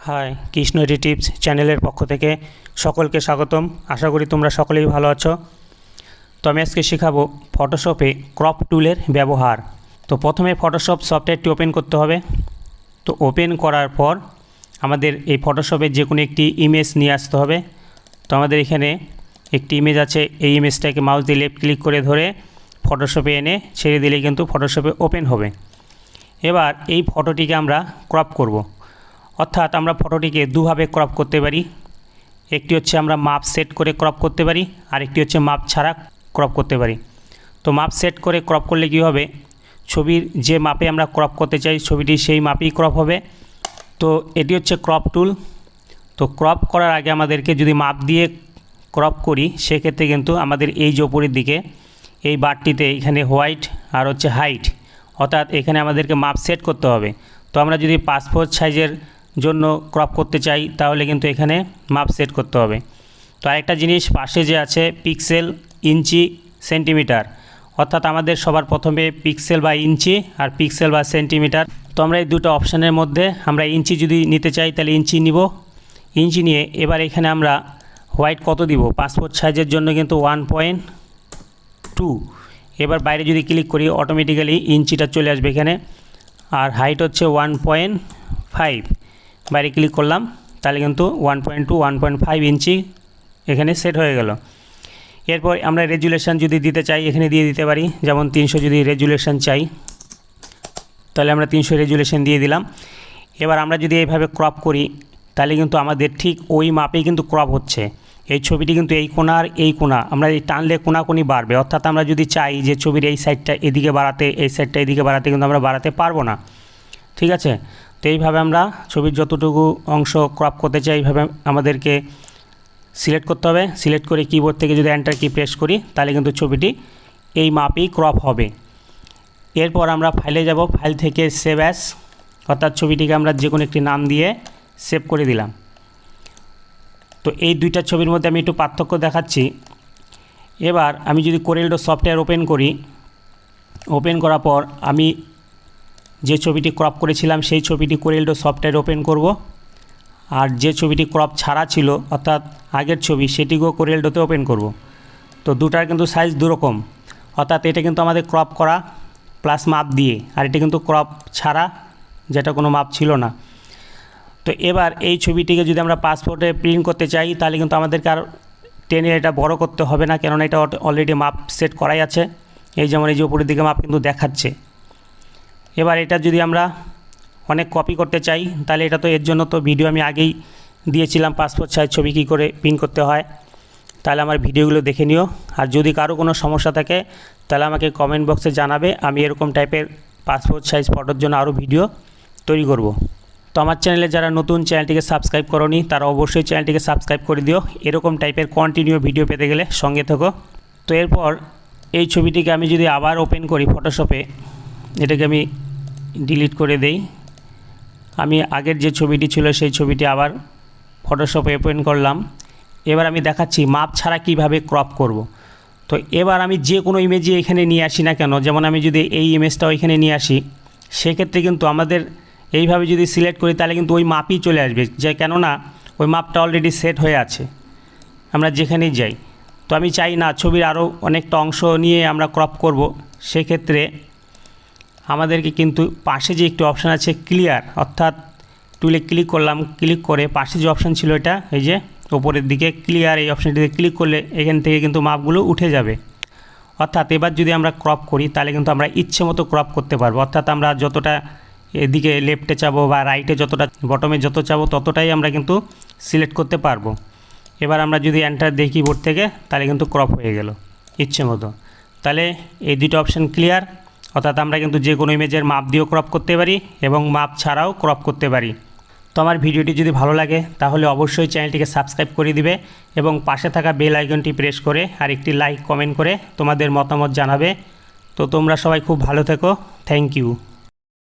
High Krishna tips চ্যানেলের পক্ষ থেকে সকলকে স্বাগতম। আশা করি তোমরা সকলেই ভালো আছো। তো আমি আজকে শেখাবো ফটোশপে ক্রপ টুলের ব্যবহার। তো প্রথমে ফটোশপ সফটওয়্যারটি ওপেন করতে হবে। তো ওপেন করার পর আমাদের এই ফটোশপে যে কোনো একটি ইমেজ নিয়ে আসতে হবে। তো আমাদের এখানে একটি ইমেজ আছে, এই ইমেজটাকে মাউস দিয়ে লেফট ক্লিক করে ধরে ফটোশপে এনে ছেড়ে দিলেই কিন্তু ফটোশপে ওপেন হবে। এবার এই ফটোটিকে আমরা ক্রপ করব, অর্থাৎ আমরা ফটোটিকে দুভাবে ক্রপ করতে পারি। একটি হচ্ছে আমরা মাপ সেট করে ক্রপ করতে পারি, আর একটি হচ্ছে মাপ ছাড়া ক্রপ করতে পারি। তো মাপ সেট করে ক্রপ করলে কি হবে, ছবির যে মাপে আমরা ক্রপ করতে চাই ছবিটি সেই মাপেই ক্রপ হবে। তো এটি হচ্ছে ক্রপ টুল। তো ক্রপ করার আগে আমাদেরকে যদি মাপ দিয়ে ক্রপ করি সেক্ষেত্রে কিন্তু আমাদের এই যে উপরের দিকে এই বারটিতে এখানে হোয়াইট আর হচ্ছে হাইট, অর্থাৎ এখানে আমাদেরকে মাপ সেট করতে হবে। তো আমরা যদি পাসপোর্ট সাইজের জন্য ক্রপ করতে চাই তাহলে কিন্তু এখানে মাপ সেট করতে হবে। তো আরেকটা জিনিস পাশে যে আছে পিক্সেল, ইঞ্চি, সেন্টিমিটার, অর্থাৎ আমাদের সবার প্রথমে পিক্সেল বা ইঞ্চি আর পিক্সেল বা সেন্টিমিটার। তো আমরা এই দুটো অপশানের মধ্যে আমরা ইঞ্চি যদি নিতে চাই তাহলে ইঞ্চি নিব। ইঞ্চি নিয়ে এবার এখানে আমরা হোয়াইট কত দিব, পাসপোর্ট সাইজের জন্য কিন্তু 1.2। এবার বাইরে যদি ক্লিক করি অটোমেটিক্যালি ইঞ্চিটা চলে আসবে এখানে, আর হাইট হচ্ছে 1.5। বাইরে ক্লিক করলাম তাহলে কিন্তু 1.2 1.5 ইঞ্চি এখানে সেট হয়ে গেল। এরপর আমরা রেজুলেশন যদি দিতে চাই এখানে দিয়ে দিতে পারি, যেমন 300 যদি রেজুলেশন চাই তাহলে আমরা 300 রেজুলেশন দিয়ে দিলাম। এবার আমরা যদি এইভাবে ক্রপ করি তাহলে কিন্তু আমাদের ঠিক ওই মাপেই কিন্তু ক্রপ হচ্ছে। এই ছবিটি কিন্তু এই কোণা আর এই কোণা আমরা এই টানলে কোণাকুনি বাড়বে, অর্থাৎ আমরা যদি চাই যে ছবির এই সাইডটা এদিকে বাড়াতে এই সাইডটা এদিকে বাড়াতে কিন্তু আমরা বাড়াতে পারবো না, ঠিক আছে। তো এইভাবে আমরা ছবির যতটুকু অংশ ক্রপ করতে চাই এইভাবে আমাদেরকে সিলেক্ট করতে হবে। সিলেক্ট করে কিবোর্ড থেকে যদি এন্টার কি প্রেস করি তাহলে কিন্তু ছবিটি এই মাপেই ক্রপ হবে। এরপর আমরা ফাইলে যাব, ফাইল থেকে সেভ অ্যাজ, অর্থাৎ ছবিটিকে আমরা যে কোনো একটি নাম দিয়ে সেভ করে দিলাম। তো এই দুইটা ছবির মধ্যে আমি একটু পার্থক্য দেখাচ্ছি। এবার আমি যদি কোরেলডো সফটওয়্যার ওপেন করি, ওপেন করার পর আমি যে ছবিটি ক্রপ করেছিলাম সেই ছবিটি কোরেলডো সফটওয়্যার ওপেন করব, আর যে ছবিটি ক্রপ ছাড়া ছিল অর্থাৎ আগের ছবি সেটিকেও কোরেলডোতে ওপেন করব। তো দুটার কিন্তু সাইজ দুরকম, অর্থাৎ এটা কিন্তু আমাদের ক্রপ করা প্লাস মাপ দিয়ে, আর এটা কিন্তু ক্রপ ছাড়া যেটা কোনো মাপ ছিল না। তো এবার এই ছবিটিকে যদি আমরা পাসপোর্টে প্রিন্ট করতে চাই তাহলে কিন্তু আমাদেরকে আর টেনে এটা বড় করতে হবে না, কেননা এটা অলরেডি মাপ সেট করাই আছে। এই যেমন এই যে উপরের দিকে মাপ কিন্তু দেখাচ্ছে। এবার এটা যদি আমরা অনেক কপি করতে চাই তাহলে এটা তো এর জন্য তো ভিডিও আমি আগেই দিয়েছিলাম, পাসপোর্ট সাইজ ছবি কী করে প্রিন্ট করতে হয়, তাহলে আমার ভিডিওগুলো দেখে নিও। আর যদি কারো কোনো সমস্যা থাকে তাহলে আমাকে কমেন্ট বক্সে জানাবে, আমি এরকম টাইপের পাসপোর্ট সাইজ ফটোর জন্য আরও ভিডিও তৈরি করব। তো আমার চ্যানেলে যারা নতুন চ্যানেলটিকে সাবস্ক্রাইব করোনি তারা অবশ্যই চ্যানেলটিকে সাবস্ক্রাইব করে দিও, এরকম টাইপের কন্টিনিউ ভিডিও পেতে গেলে সঙ্গে থাকো। তো এরপর এই ছবিটিকে আমি যদি আবার ওপেন করি ফটোশপে, এটাকে আমি ডিলিট করে দেই। আমি আগের যে ছবিটি ছিল সেই ছবিটি আবার ফটোশপে ওপেন করলাম। এবার আমি দেখাচ্ছি মাপ ছাড়া কিভাবে ক্রপ করব। তো এবার আমি যে কোনো ইমেজই এখানে নিয়ে আসি না কেন, যেমন আমি যদি এই ইমেজটাও এখানে নিয়ে আসি সেক্ষেত্রে কিন্তু আমাদের এইভাবে যদি সিলেক্ট করি তাহলে কিন্তু ওই মাপই চলে আসবে, যে কেননা ওই মাপটা অলরেডি সেট হয়ে আছে আমরা যেখানেই যাই। তো আমি চাই না ছবির আরও অনেকটা অংশ নিয়ে আমরা ক্রপ করব, সেক্ষেত্রে আমাদেরকে কিন্তু পাশে যে একটি অপশান আছে ক্লিয়ার, অর্থাৎ টুলে ক্লিক করলাম, ক্লিক করে পাশে যে অপশান ছিল এটা এই যে ওপরের দিকে ক্লিয়ার, এই অপশানটিতে ক্লিক করলে এখান থেকে কিন্তু মাপগুলো উঠে যাবে। অর্থাৎ এবার যদি আমরা ক্রপ করি তাহলে কিন্তু আমরা ইচ্ছে মতো ক্রপ করতে পারবো, অর্থাৎ আমরা যতটা এদিকে লেফটে চাবো বা রাইটে যতটা বটমে যত চাবো ততটাই আমরা কিন্তু সিলেক্ট করতে পারবো। এবার আমরা যদি এন্টার দিই কিবোর্ড থেকে তাহলে কিন্তু ক্রপ হয়ে গেল ইচ্ছে মতো। তাহলে এই দুটো অপশান ক্লিয়ার, অর্থাৎ আমরা কিন্তু যে কোনো ইমেজের মাপ দিয়েও ক্রপ করতে পারি এবং মাপ ছাড়াও ক্রপ করতে পারি। তো আমার ভিডিওটি যদি ভালো লাগে তাহলে অবশ্যই চ্যানেলটিকে সাবস্ক্রাইব করে দিবে এবং পাশে থাকা বেল আইকনটি প্রেস করে আর একটি লাইক কমেন্ট করে তোমাদের মতামত জানাবে। তো তোমরা সবাই খুব ভালো থেকো, থ্যাংক ইউ।